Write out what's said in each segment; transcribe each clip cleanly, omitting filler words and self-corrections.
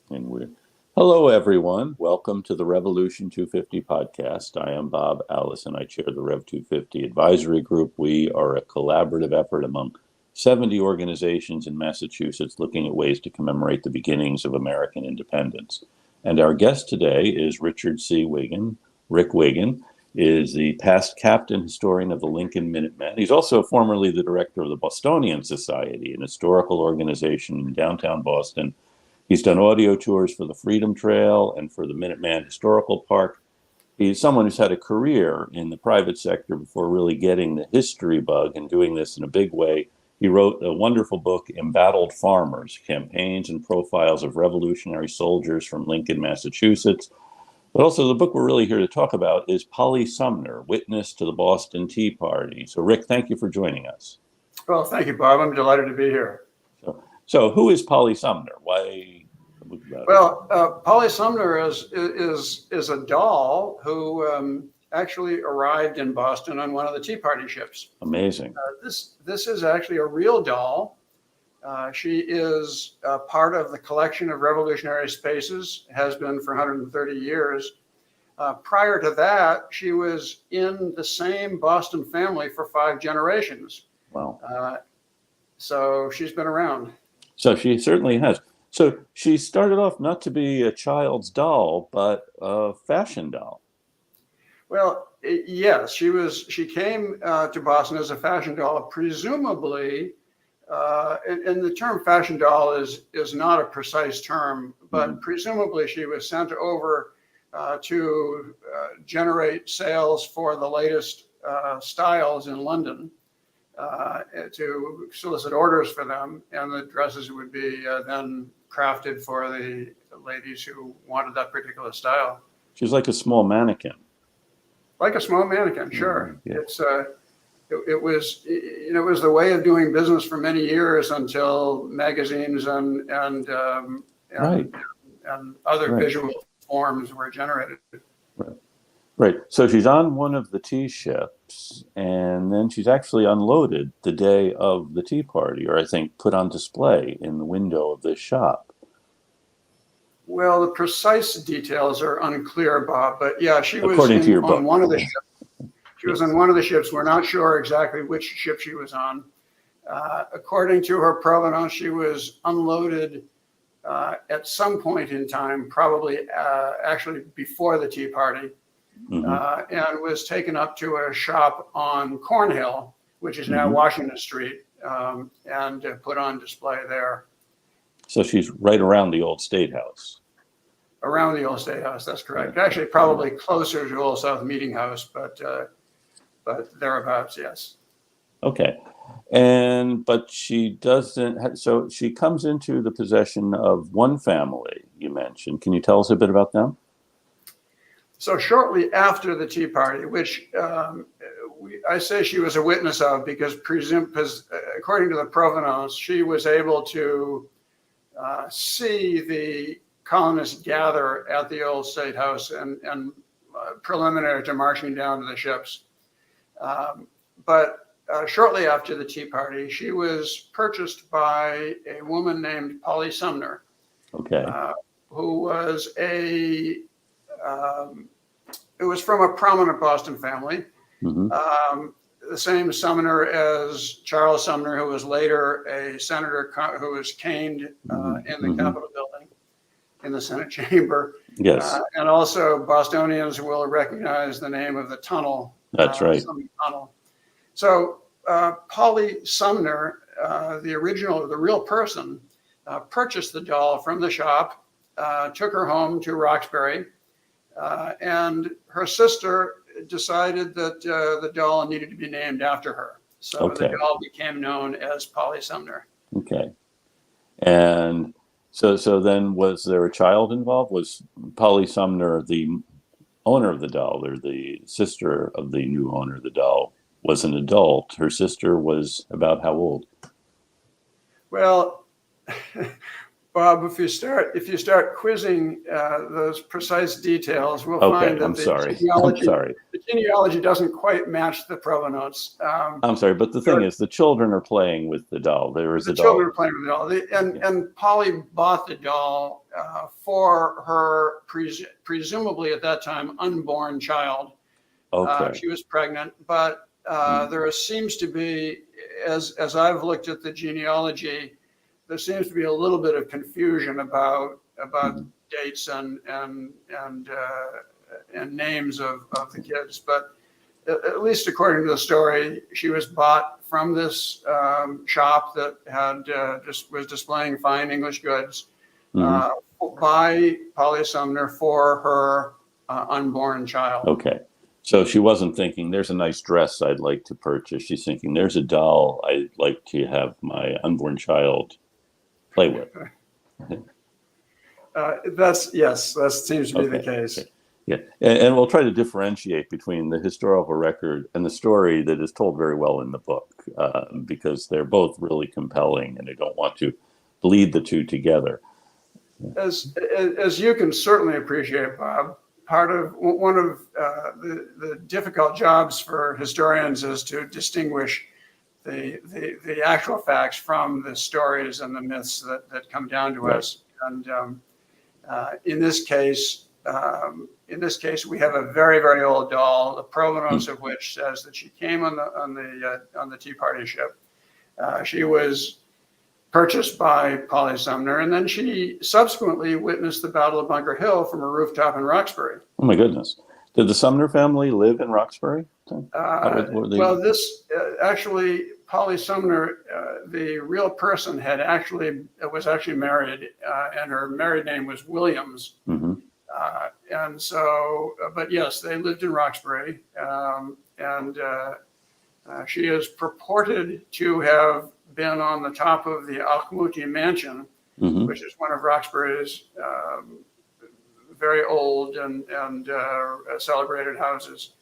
And we're Hello, everyone. Welcome to the Revolution 250 podcast. I am Bob Allison. I chair the Rev 250 advisory group. We are a collaborative effort among 70 organizations in Massachusetts looking at ways to commemorate the beginnings of American independence. And our guest today is Richard C. Wiggin. Rick Wiggin is the past captain historian of the Lincoln Minutemen. He's also formerly the director of the Bostonian Society, an historical organization in downtown Boston. He's done audio tours for the Freedom Trail and for the Minuteman Historical Park. He's someone who's had a career in the private sector before really getting the history bug and doing this in a big way. He wrote a wonderful book, Embattled Farmers, Campaigns and Profiles of Revolutionary Soldiers from Lincoln, Massachusetts. But also the book we're really here to talk about is Polly Sumner, Witness to the Boston Tea Party. So Rick, thank you for joining us. Well, thank you, Bob. I'm delighted to be here. So who is Polly Sumner? Why? Well, Polly Sumner is a doll who actually arrived in Boston on one of the Tea Party ships. Amazing. This is actually a real doll. She is part of the collection of revolutionary spaces, has been for 130 years. Prior to that, she was in the same Boston family for 5 generations. Wow. So she's been around. So she certainly has. So she started off not to be a child's doll, but a fashion doll. Well, yes, she came to Boston as a fashion doll, presumably, and the term fashion doll is not a precise term, but presumably she was sent over to generate sales for the latest styles in London. To solicit orders for them, and the dresses would be then crafted for the ladies who wanted that particular style. She's like a small mannequin. Like a small mannequin, sure. Yeah. It was it was the way of doing business for many years until magazines and other visual forms were generated. Right. So she's on one of the tea ships, and then she's actually unloaded the day of the Tea Party, or I think put on display in the window of this shop. Well, the precise details are unclear, Bob, but yeah, she was on one of the ships. She was on one of the ships. We're not sure exactly which ship she was on. According to her provenance, she was unloaded at some point in time, probably actually before the Tea Party. And was taken up to a shop on Cornhill, which is now Washington Street, and put on display there. So she's right around the old State House. Around the old State House, that's correct. Actually, probably closer to Old South Meeting House, but thereabouts, yes. Okay. But she doesn't, so she comes into the possession of one family you mentioned. Can you tell us a bit about them? So shortly after the Tea Party, which I say she was a witness of because according to the provenance, she was able to see the colonists gather at the old State House and preliminary to marching down to the ships. But shortly after the Tea Party, she was purchased by a woman named Polly Sumner, who was it was from a prominent Boston family, the same Sumner as Charles Sumner, who was later a senator who was caned in the Capitol building, in the Senate chamber. Yes. And also Bostonians will recognize the name of the tunnel. That's right. Tunnel. So Polly Sumner, the real person, purchased the doll from the shop, took her home to Roxbury, and her sister decided that the doll needed to be named after her. So the doll became known as Polly Sumner. Okay. And so then was there a child involved? Was Polly Sumner the owner of the doll, or the sister of the new owner of the doll was an adult? Her sister was about how old? Well, Bob, if you start quizzing those precise details, we'll find that the genealogy doesn't quite match the provenance. I'm sorry, but the thing is, the children are playing with the doll. There is a doll. The children are playing with the doll, and Polly bought the doll for her presumably at that time unborn child. Okay. She was pregnant, but there seems to be, as I've looked at the genealogy, there seems to be a little bit of confusion about dates and names of the kids. But at least according to the story, she was bought from this shop that had was displaying fine English goods by Polly Sumner for her unborn child. Okay. So she wasn't thinking, there's a nice dress I'd like to purchase. She's thinking, there's a doll I'd like to have my unborn child play with. That seems to be the case. Okay. Yeah, and we'll try to differentiate between the historical record and the story that is told very well in the book, because they're both really compelling, and I don't want to bleed the two together. As you can certainly appreciate, Bob, one of the difficult jobs for historians is to distinguish the actual facts from the stories and the myths that come down to us. And in this case, we have a very, very old doll, the provenance of which says that she came on the Tea Party ship. She was purchased by Polly Sumner, and then she subsequently witnessed the Battle of Bunker Hill from a rooftop in Roxbury. Oh my goodness! Did the Sumner family live in Roxbury? Well, this actually, Polly Sumner, the real person, was actually married, and her married name was Williams. And so, but yes, they lived in Roxbury, and she is purported to have been on the top of the Alcamuti mansion, which is one of Roxbury's very old and celebrated houses,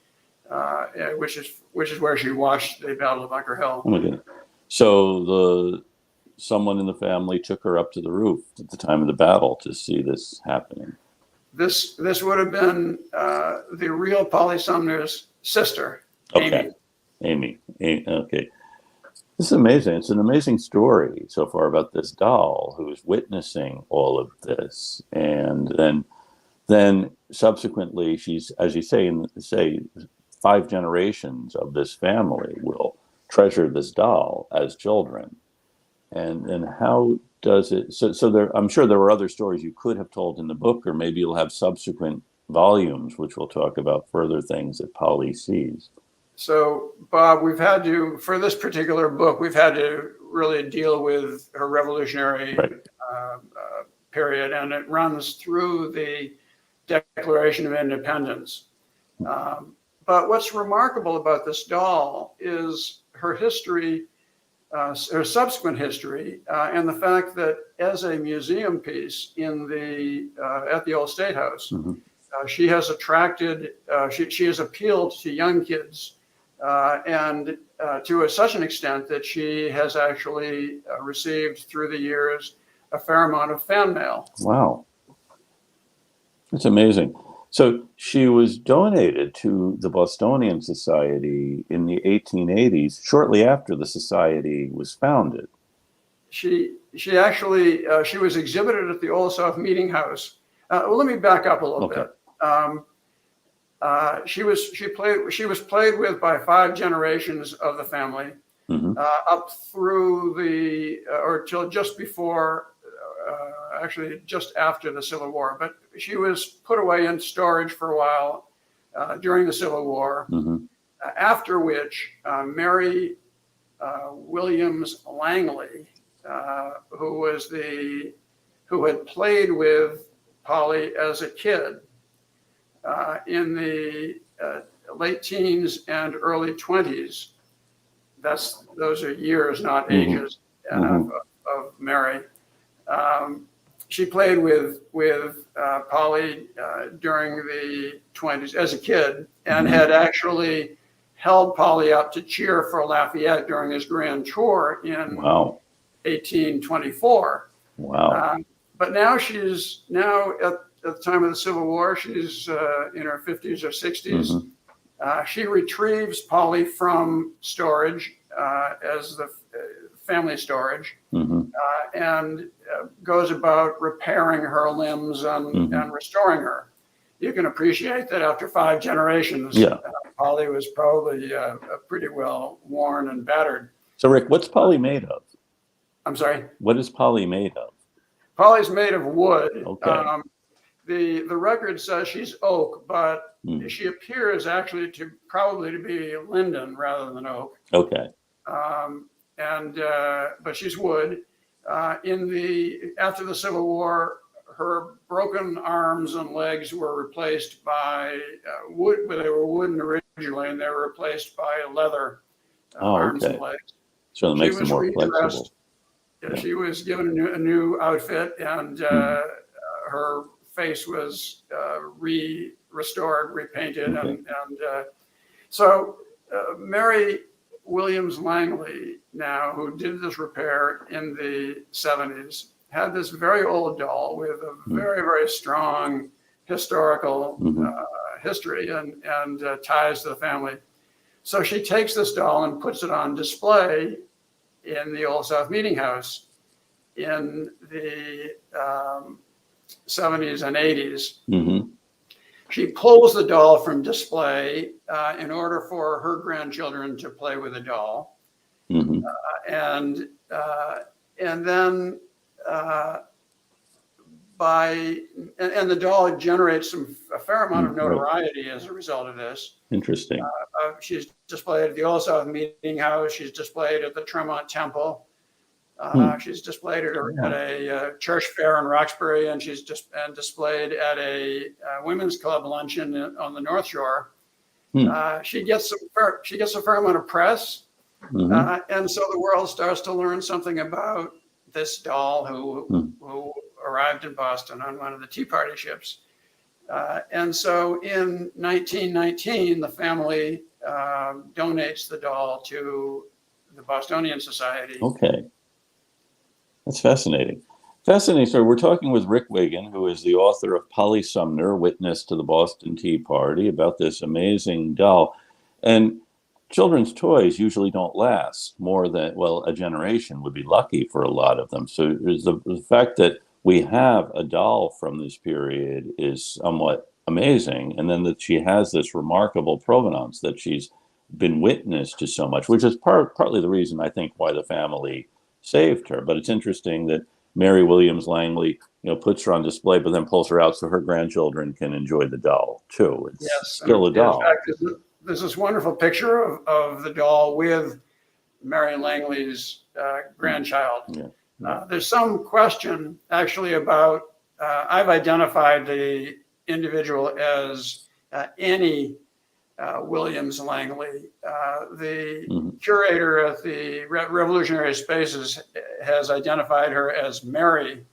which is where she watched the Battle of Bunker Hill. Oh my goodness! So someone in the family took her up to the roof at the time of the battle to see this happening. This would have been the real Polly Sumner's sister, Okay. Amy. Okay. This is amazing. It's an amazing story so far about this doll who is witnessing all of this. And then subsequently, she's, as you say, 5 generations of this family will treasure this doll as children. And how does it, so there, I'm sure there were other stories you could have told in the book, or maybe you'll have subsequent volumes, which will talk about further things that Polly sees. So, Bob, for this particular book, we've had to really deal with her revolutionary period, and it runs through the Declaration of Independence. But what's remarkable about this doll is her history, her subsequent history, and the fact that as a museum piece at the old State House, she has attracted, she has appealed to young kids, and to such an extent that she has actually received through the years a fair amount of fan mail. Wow. It's amazing. So she was donated to the Bostonian Society in the 1880s, shortly after the society was founded. She was exhibited at the Old South Meeting House. Well, let me back up a little bit. She was played with by 5 generations of the family, up through till just before, actually just after the Civil War. But she was put away in storage for a while during the Civil War, after which Mary Williams Langley, who had played with Polly as a kid in the late teens and early 20s. Those are years, not ages, of Mary. She played with Polly during the 20s as a kid, and had actually held Polly up to cheer for Lafayette during his grand tour in 1824. Wow. But now she's at the time of the Civil War, she's in her 50s or 60s. She retrieves Polly from storage as the family storage, and goes about repairing her limbs and restoring her. You can appreciate that after 5 generations, Yeah. Polly was probably pretty well worn and battered. So, Rick, what's Polly made of? I'm sorry? What is Polly made of? Polly's made of wood. Okay. The record says she's oak, but she appears actually to probably to be linden rather than oak. Okay. But she's wood. After the Civil War, her broken arms and legs were replaced by wood. Well, they were wooden originally, and they were replaced by leather arms and legs. So it makes them more flexible. Yeah. She was given a new outfit, and her face was restored, repainted, so Mary Williams Langley, now, who did this repair in the 70s, had this very old doll with a very, very strong historical history and ties to the family. So she takes this doll and puts it on display in the Old South Meeting House in the 70s and 80s. She pulls the doll from display in order for her grandchildren to play with the doll. And then the doll generates a fair amount of notoriety as a result of this. Interesting. She's displayed at the Old South Meeting House. She's displayed at the Tremont Temple. She's displayed at a church fair in Roxbury, and she's displayed at a women's club luncheon on the North Shore. She gets a fair amount of press, and so the world starts to learn something about this doll who arrived in Boston on one of the Tea Party ships. And so in 1919, the family donates the doll to the Bostonian Society. Okay. That's fascinating. Fascinating. So we're talking with Rick Wiggin, who is the author of Polly Sumner, Witness to the Boston Tea Party, about this amazing doll. And children's toys usually don't last more than, well, a generation would be lucky for a lot of them. So the fact that we have a doll from this period is somewhat amazing. And then that she has this remarkable provenance, that she's been witness to so much, which is partly the reason, I think, why the family saved her. But it's interesting that Mary Williams Langley, puts her on display, but then pulls her out so her grandchildren can enjoy the doll too. It's still a doll. In fact, there's this wonderful picture of the doll with Mary Langley's grandchild. There's some question actually about, I've identified the individual as Annie Williams Langley. The curator at the Revolutionary Spaces has identified her as Mary,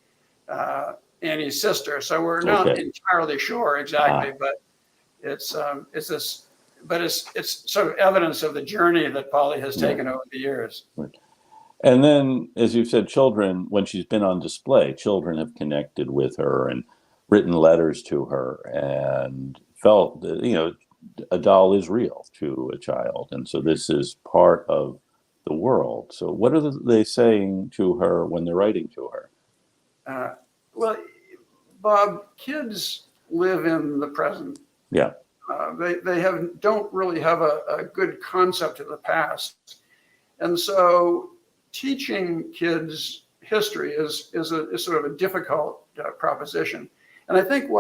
Annie's sister. So we're not entirely sure exactly, but it's sort of evidence of the journey that Polly has taken over the years. Right. And then, as you said, children, when she's been on display, children have connected with her and written letters to her and felt that, a doll is real to a child. And so this is part of the world. So what are they saying to her when they're writing to her? Well, Bob, kids live in the present. Yeah. They don't really have a good concept of the past. And so teaching kids history is sort of a difficult proposition. And I think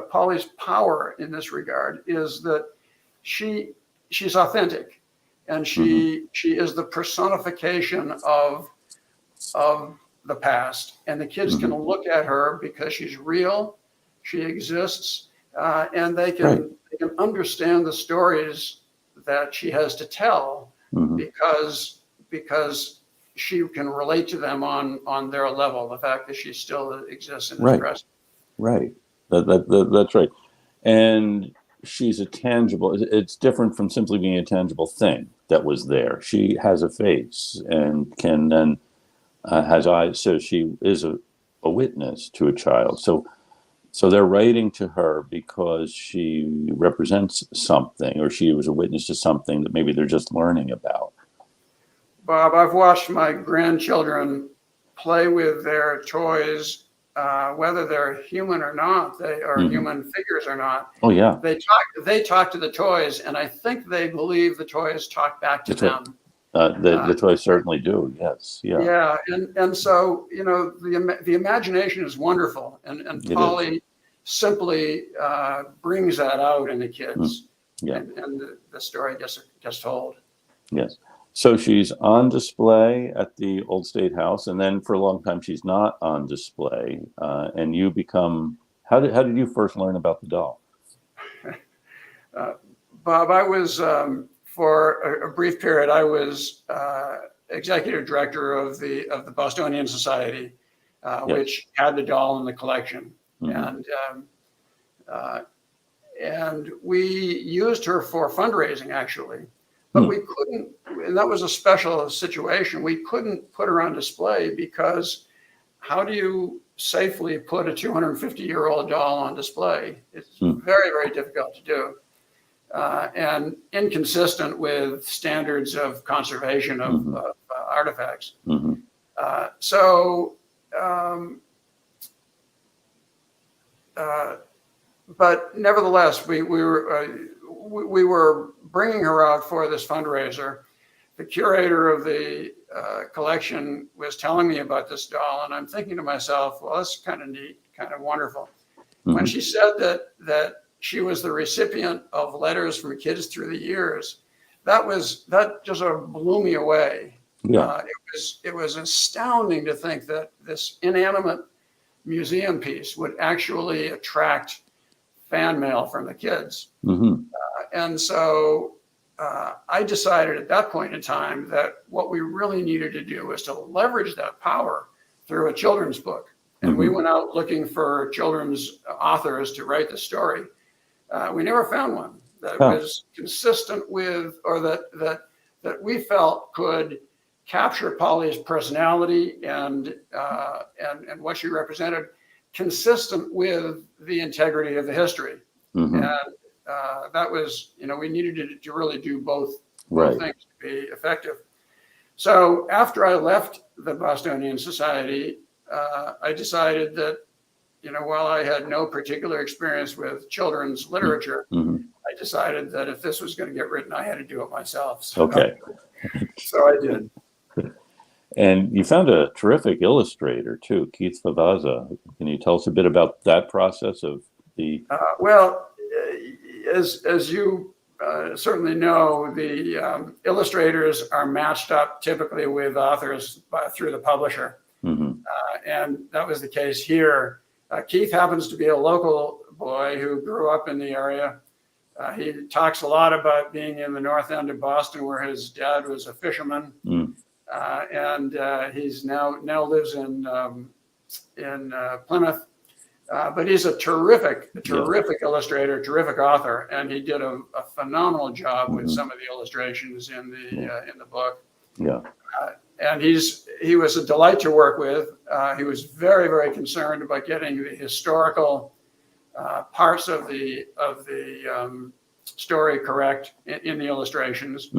Polly's power in this regard is that she's authentic, and she is the personification of the past. And the kids can look at her because she's real, she exists, and they can understand the stories that she has to tell because she can relate to them on their level. The fact that she still exists in the present. Right. That's right. And she's a tangible, it's different from simply being a tangible thing that was there. She has a face and can then has eyes. So she is a witness to a child. So they're writing to her because she represents something, or she was a witness to something that maybe they're just learning about. Bob, I've watched my grandchildren play with their toys, whether they're human or not, they are human figures or not. Oh yeah. They talk to the toys, and I think they believe the toys talk back to them. The toys certainly do. Yes. Yeah. Yeah, and so the imagination is wonderful, and Polly simply brings that out in the kids, and the story gets told. Yes. So she's on display at the Old State House, and then for a long time she's not on display. And you become how did you first learn about the doll? Bob, I was for a brief period. I was executive director of the Bostonian Society, which had the doll in the collection, and we used her for fundraising actually. But we couldn't, and that was a special situation. We couldn't put her on display because how do you safely put a 250-year-old doll on display? It's very, very difficult to do, and inconsistent with standards of conservation of artifacts. But nevertheless, we were bringing her out for this fundraiser. The curator of the collection was telling me about this doll, and I'm thinking to myself, well, that's kind of neat, kind of wonderful. When she said that she was the recipient of letters from kids through the years, that just sort of blew me away. It was astounding to think that this inanimate museum piece would actually attract fan mail from the kids. And so I decided at that point in time that what we really needed to do was to leverage that power through a children's book. And we went out looking for children's authors to write the story. We never found one that was consistent with, or that we felt could capture Polly's personality and what she represented, consistent with the integrity of the history. And that was, we needed to really do both things to be effective. So after I left the Bostonian Society, I decided that, while I had no particular experience with children's literature, I decided that if this was going to get written, I had to do it myself. So, so I did. And you found a terrific illustrator too, Keith Favazza. Can you tell us a bit about that process of the? Well, as you certainly know, the illustrators are matched up typically with authors through the publisher, and that was the case here. Keith happens to be a local boy who grew up in the area. He talks a lot about being in the north end of Boston, where his dad was a fisherman. And he's now lives in Plymouth, but he's a terrific illustrator, terrific author, and he did a phenomenal job with some of the illustrations in the book. And he was a delight to work with. He was very, very concerned about getting the historical parts of the story correct in the illustrations.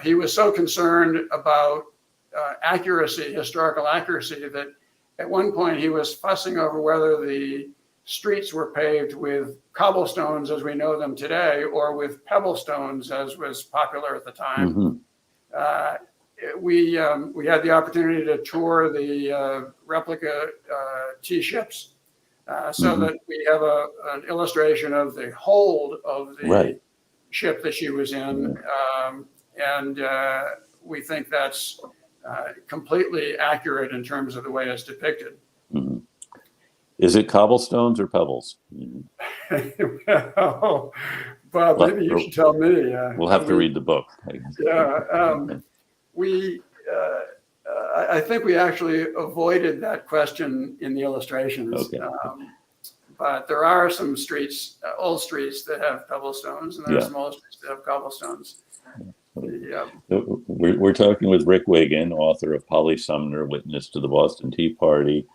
He was so concerned about historical accuracy, that at one point he was fussing over whether the streets were paved with cobblestones as we know them today, or with pebble stones as was popular at the time. We had the opportunity to tour the replica tea ships, so that we have an illustration of the hold of the ship that she was in. And we think that's completely accurate in terms of the way it's depicted. Is it cobblestones or pebbles? Well, Bob, maybe you should tell me. We'll have to read the book. I think we actually avoided that question in the illustrations. But there are some streets, old streets, that have pebblestones, and there are some old streets that have cobblestones. We're talking with Rick Wiggin, author of Polly Sumner, Witness to the Boston Tea Party,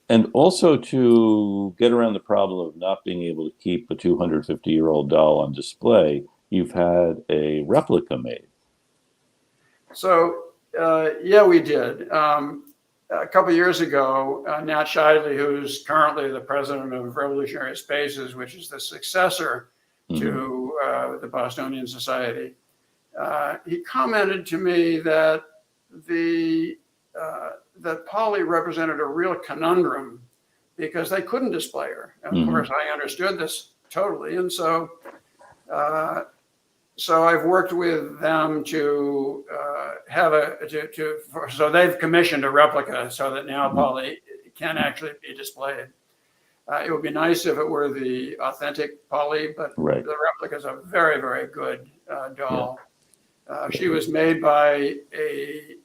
and also to get around the problem of not being able to keep a 250-year-old doll on display, you've had a replica made. So, we did. a couple of years ago, Nat Shidley, who's currently the president of Revolutionary Spaces, which is the successor to the Bostonian Society, he commented to me that that Polly represented a real conundrum because they couldn't display her. And of course, I understood this totally, and so I've worked with them to so they've commissioned a replica so that now Polly can actually be displayed. It would be nice if it were the authentic Polly, but the replica is a very, very good doll. She was made by a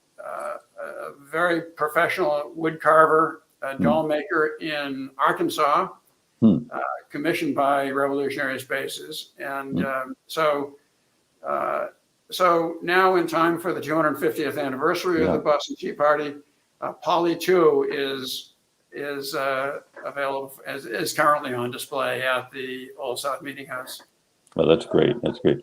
very professional wood carver, doll maker in Arkansas, commissioned by Revolutionary Spaces. And so now in time for the 250th anniversary of the Boston Tea Party, Polly 2 is available, is currently on display at the Old South Meeting House. Oh, that's great. That's great.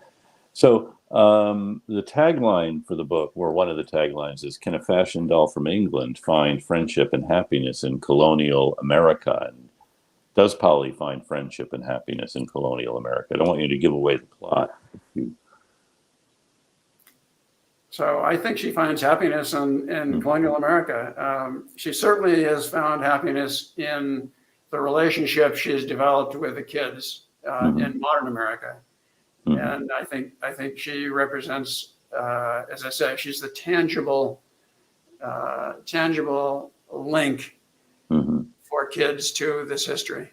So the tagline for the book, or one of the taglines, is, "Can a fashion doll from England find friendship and happiness in colonial America?" And does Polly find friendship and happiness in colonial America? I don't want you to give away the plot. So I think she finds happiness in colonial America. She certainly has found happiness in the relationship she's developed with the kids in modern America. And I think she represents, as I say, she's the tangible link for kids to this history.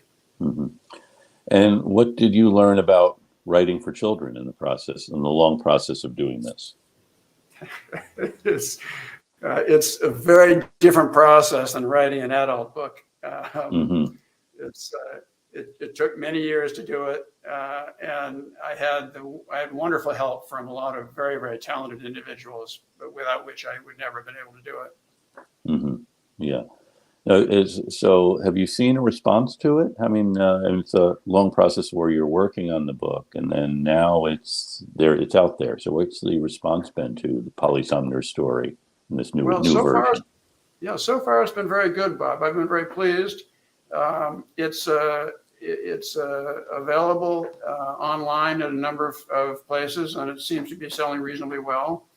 And what did you learn about writing for children in the process, in the long process of doing this? It's a very different process than writing an adult book. It took many years to do it, and I had wonderful help from a lot of very, very talented individuals, but without which I would never have been able to do it. Yeah. So have you seen a response to it? I mean, it's a long process where you're working on the book, and then now it's out there. So what's the response been to the Polly Sumner story in this new version? So far it's been very good, Bob. I've been very pleased. It's available online at a number of places, and it seems to be selling reasonably well.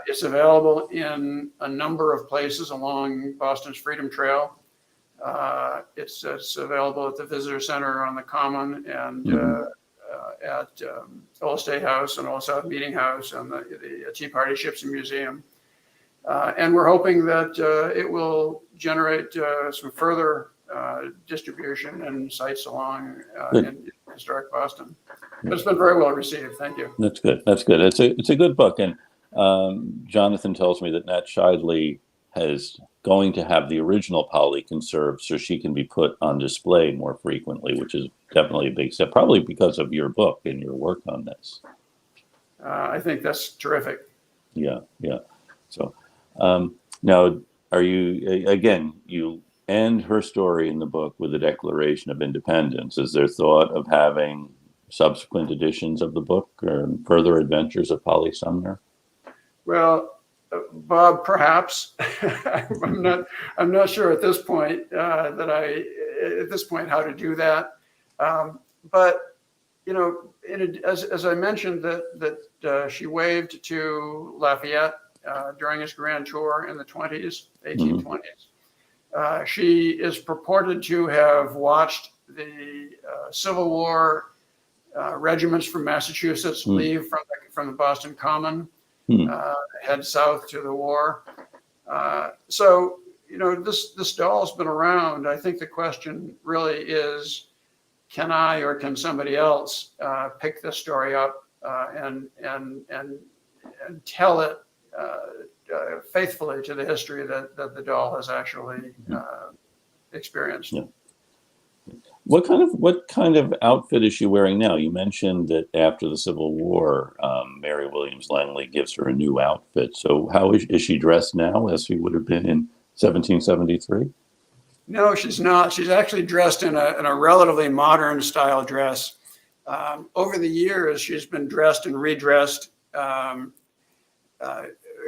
It's available in a number of places along Boston's Freedom Trail. It's available at the Visitor Center on the Common, and at Old State House and Old South Meeting House and the Tea Party Ships and Museum. And we're hoping that it will generate some further distribution and sites along in historic Boston. But it's been very well received. Thank you. That's good. That's good. It's a good book. And Jonathan tells me that Nat Shidley is going to have the original Polly conserved so she can be put on display more frequently, which is definitely a big step, probably because of your book and your work on this. I think that's terrific. Yeah. So now, are you, again, you end her story in the book with the Declaration of Independence. Is there thought of having subsequent editions of the book or further adventures of Polly Sumner? Well, Bob, perhaps. I'm not sure at this point how to do that. But you know, as I mentioned that she waved to Lafayette during his grand tour in the 1820s. She is purported to have watched the Civil War regiments from Massachusetts leave from the Boston Common, head south to the war. So, you know, this doll's been around. I think the question really is, can I or can somebody else pick this story up and tell it faithfully to the history that the doll has actually experienced? Yeah. What kind of outfit is she wearing now? You mentioned that after the Civil War, Mary Williams Langley gives her a new outfit. So how is she dressed now, as she would have been in 1773? No, she's not. She's actually dressed in a relatively modern style dress. Over the years, she's been dressed and redressed.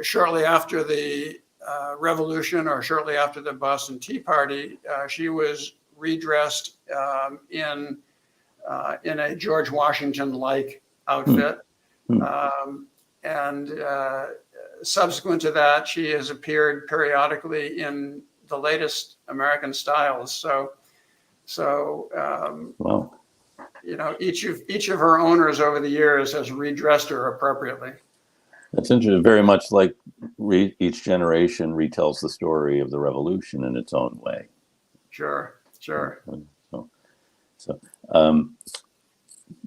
Shortly after the Revolution, or shortly after the Boston Tea Party, she was redressed in a George Washington-like outfit. And subsequent to that, she has appeared periodically in the latest American styles. So Wow. each of her owners over the years has redressed her appropriately. That's interesting. Very much like each generation retells the story of the revolution in its own way. Sure.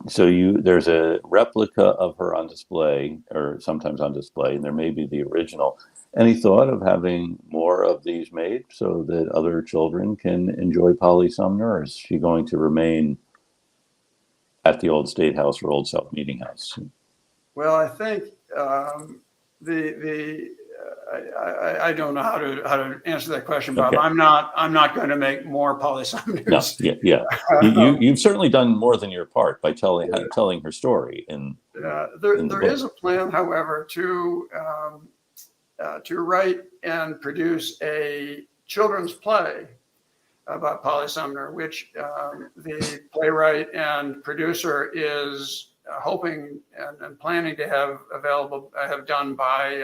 So there's a replica of her on display, or sometimes on display, and there may be the original. Any thought of having more of these made so that other children can enjoy Polly Sumner, or is she going to remain at the old State House or Old South Meeting House? Well, I think I don't know how to answer that question, Bob. Okay. I'm not going to make more Polly Sumners. No, yeah. You've certainly done more than your part by telling her story. There is a plan, however, to write and produce a children's play about Polly Sumner, which the playwright and producer is hoping and planning to have done by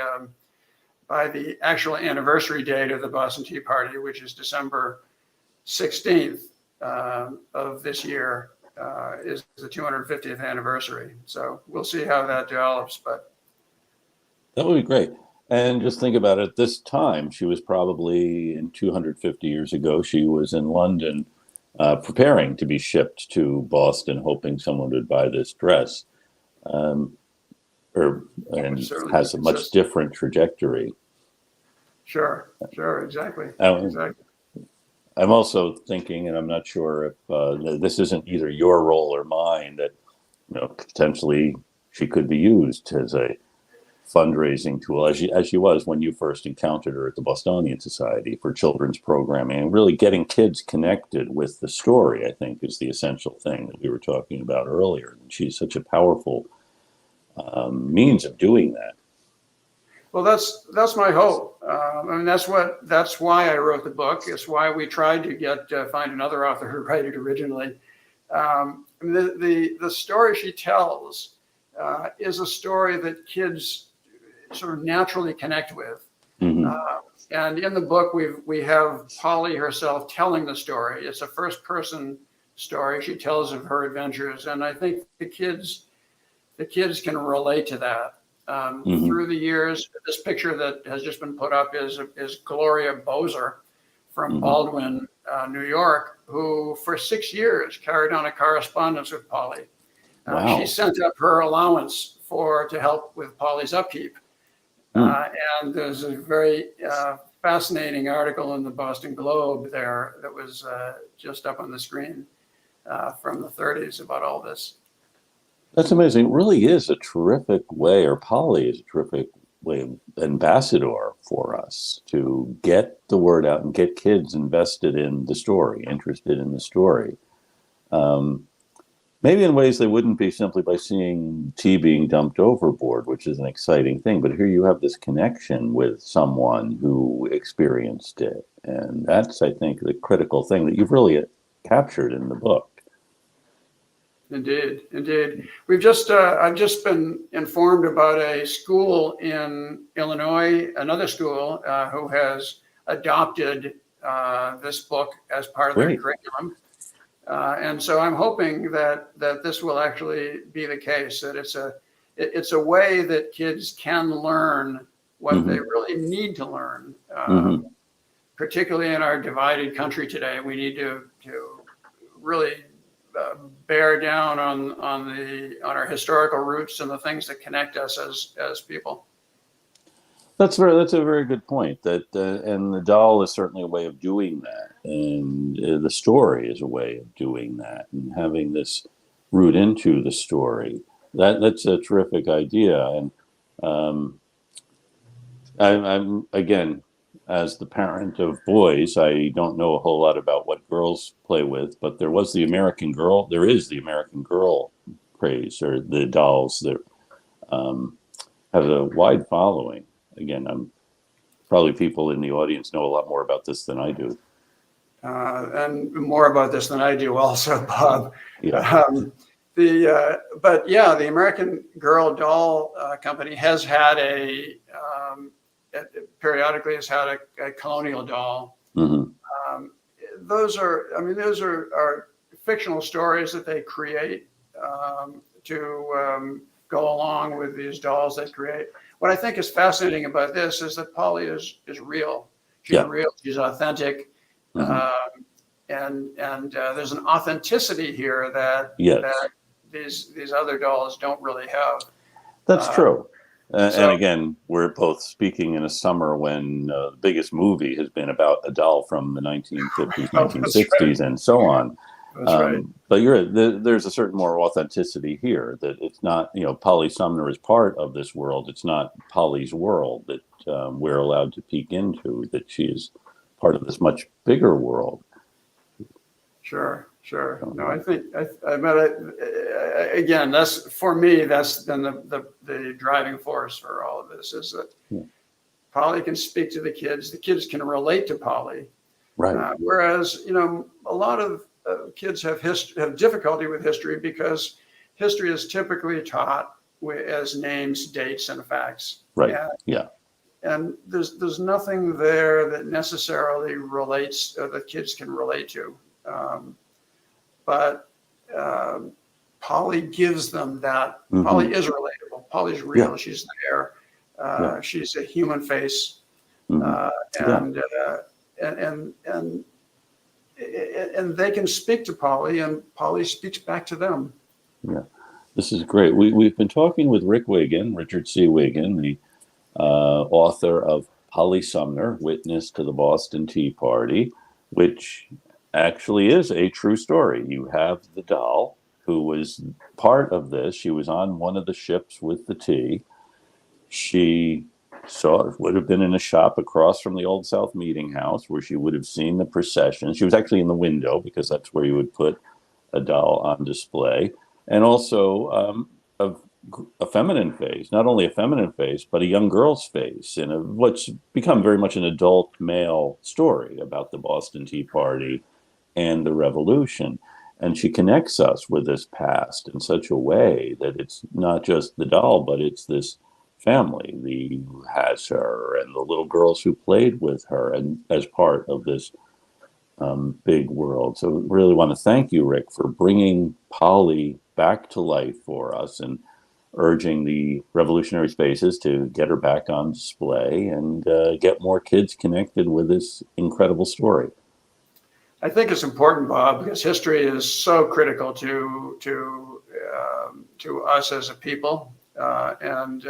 the actual anniversary date of the Boston Tea Party, which is December 16th of this year, is the 250th anniversary. So we'll see how that develops, but that would be great. And just think about it, this time, she was probably 250 years ago, she was in London preparing to be shipped to Boston, hoping someone would buy this dress. And has a much different trajectory. Sure, exactly. I'm also thinking, and I'm not sure if this isn't either your role or mine, that potentially she could be used as a fundraising tool, as she was when you first encountered her at the Bostonian Society for children's programming, and really getting kids connected with the story, I think, is the essential thing that we were talking about earlier. And she's such a powerful means of doing that. Well, that's my hope. That's why I wrote the book. It's why we tried to find another author who wrote it originally. The story she tells is a story that kids sort of naturally connect with. Mm-hmm. And in the book, we have Polly herself telling the story. It's a first-person story. She tells of her adventures, and I think the kids can relate to that. Through the years, this picture that has just been put up is Gloria Bozer from Baldwin, New York, who for 6 years carried on a correspondence with Polly. Wow. She sent up her allowance to help with Polly's upkeep. And there's a very fascinating article in the Boston Globe there that was just up on the screen from the 30s about all this. That's amazing. It really is a terrific way, or Polly is a terrific way of ambassador for us to get the word out and get kids invested in the story, interested in the story. Maybe in ways they wouldn't be simply by seeing tea being dumped overboard, which is an exciting thing. But here you have this connection with someone who experienced it. And that's, I think, the critical thing that you've really captured in the book. Indeed. I've just been informed about a school in Illinois, another school who has adopted this book as part of their curriculum. And so I'm hoping that this will actually be the case, that it's a way that kids can learn what they really need to learn, particularly in our divided country today. We need to really bear down on our historical roots and the things that connect us as people. That's a very good point. And the doll is certainly a way of doing that, and the story is a way of doing that, and having this root into the story. That's a terrific idea. And I'm again, as the parent of boys, I don't know a whole lot about what girls play with, but there is the American Girl craze, or the dolls that have a wide following. Again, Probably people in the audience know a lot more about this than I do. And more about this than I do also, Bob. Yeah. But yeah, the American Girl Doll Company has had periodically has had a colonial doll. Mm-hmm. Those are fictional stories that they create to go along with these dolls they create. What I think is fascinating about this is that Polly is real. She's real. She's authentic. Mm-hmm. And there's an authenticity here that these other dolls don't really have. That's true. And So again, we're both speaking in a summer when the biggest movie has been about a doll from the 1950s, oh, that's 1960s, right. and so on. That's right. But there's a certain more authenticity here, that it's not, Polly Sumner is part of this world. It's not Polly's world that we're allowed to peek into, that she is part of this much bigger world. Sure. No, I think again, that's for me. That's been the driving force for all of this, is that Polly can speak to the kids. The kids can relate to Polly. Right. Whereas a lot of kids have difficulty with history because history is typically taught as names, dates, and facts. Right. And there's nothing there that necessarily relates that kids can relate to. But Polly gives them that. Mm-hmm. Polly is relatable. Polly's real. Yeah. She's there. She's a human face, and they can speak to Polly, and Polly speaks back to them. Yeah, this is great. We've been talking with Richard C. Wiggin, the author of Polly Sumner, Witness to the Boston Tea Party, which actually is a true story. You have the doll who was part of this. She was on one of the ships with the tea. She would have been in a shop across from the Old South Meeting House where she would have seen the procession. She was actually in the window because that's where you would put a doll on display. And also a feminine face, not only a feminine face, but a young girl's face in what's become very much an adult male story about the Boston Tea Party and the Revolution. And she connects us with this past in such a way that it's not just the doll, but it's this family who has her and the little girls who played with her and as part of this big world. So really want to thank you, Rick, for bringing Polly back to life for us and urging the Revolutionary Spaces to get her back on display and get more kids connected with this incredible story. I think it's important, Bob, because history is so critical to us as a people, and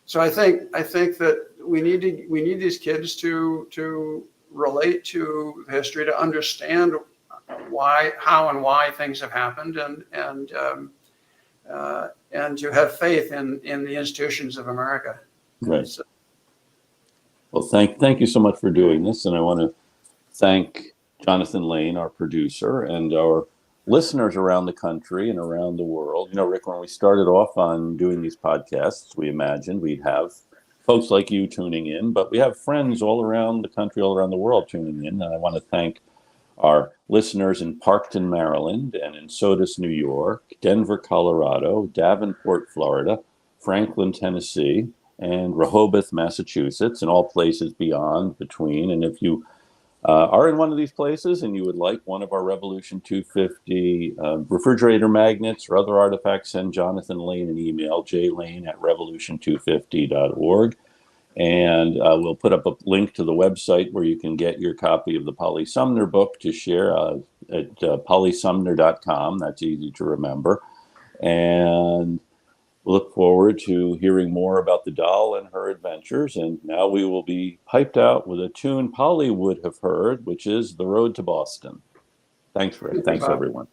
so I think that we need these kids to relate to history, to understand how and why things have happened, and to have faith in the institutions of America. Right. So, well, thank you so much for doing this, and I want to thank Jonathan Lane, our producer, and our listeners around the country and around the world. Rick, when we started off on doing these podcasts, we imagined we'd have folks like you tuning in, but we have friends all around the country, all around the world tuning in. And I want to thank our listeners in Parkton, Maryland, and in Sodus, New York, Denver, Colorado, Davenport, Florida, Franklin, Tennessee, and Rehoboth, Massachusetts, and all places beyond, between. And if you are in one of these places and you would like one of our Revolution 250 refrigerator magnets or other artifacts, send Jonathan Lane an email, jlane@revolution250.org. And we'll put up a link to the website where you can get your copy of the Polly Sumner book to share at pollysumner.com. That's easy to remember. And look forward to hearing more about the doll and her adventures. And now we will be piped out with a tune Polly would have heard, which is The Road to Boston. Thanks, Rick. Thanks, everyone.